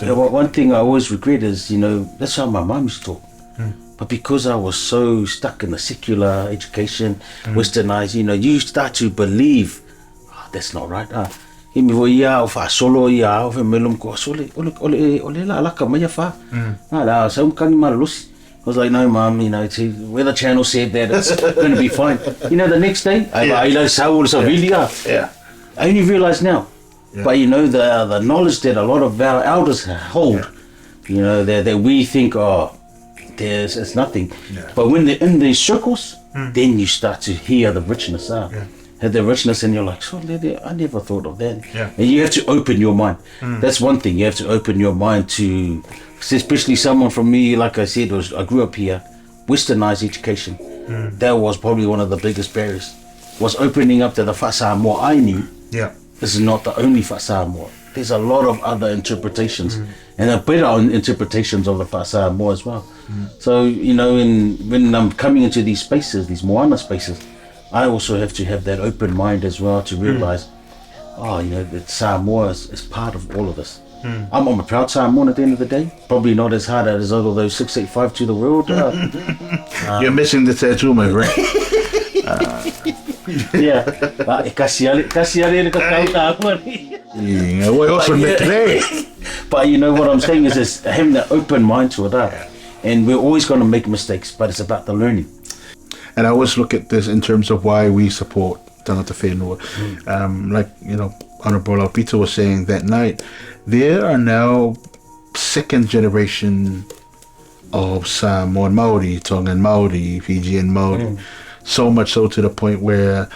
Yeah, well, one thing I always regret is, that's how my mum used to talk. But because I was so stuck in the secular education, westernized, you start to believe, that's not right. I was like, no, Mum, Weather Channel said that it's going to be fine. The next day, I only realise now. Yeah. But the knowledge that a lot of our elders hold, that we think, it's nothing. Yeah. But when they're in these circles, then you start to hear the richness. Have the richness, and you're like, I never thought of that. Yeah. And you have to open your mind. That's one thing. You have to open your mind to, especially someone from me, like I said, I grew up here, westernized education. That was probably one of the biggest barriers, was opening up to the Samoa I knew. Yeah. This is not the only Samoa. There's a lot of other interpretations, and a better interpretations of the Samoa as well. So, when I'm coming into these spaces, these Moana spaces, I also have to have that open mind as well to realize, that Samoa is part of all of this. I'm a proud Samoan at the end of the day. Probably not as hard as all of those 685 to the world. You're missing the tattoo, my friend. Yeah. But what I'm saying is having that open mind to it. And we're always going to make mistakes, but it's about the learning. And I always look at this in terms of why we support Tangata Whenua. Honourable Alpita was saying that night, there are now second generation of Samoan Māori, Tongan Māori, Fijian Māori. So much so to the point where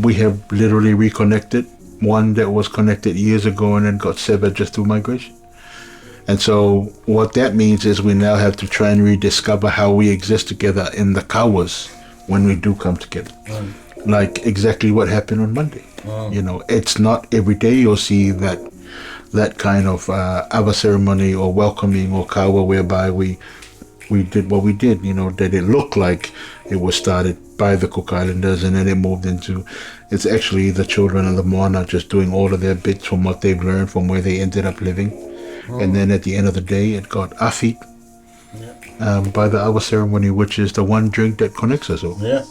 we have literally reconnected. One that was connected years ago and then got severed just through migration. And so what that means is we now have to try and rediscover how we exist together in the kawas when we do come together. Like exactly what happened on Monday. It's not every day you'll see that kind of AVA ceremony or welcoming or kawa whereby we did what we did, that it looked like it was started by the Cook Islanders and then it moved into, it's actually the children of the Moana just doing all of their bits from what they've learned from where they ended up living. And then at the end of the day, it got afi by the AVA ceremony, which is the one drink that connects us all. Yeah.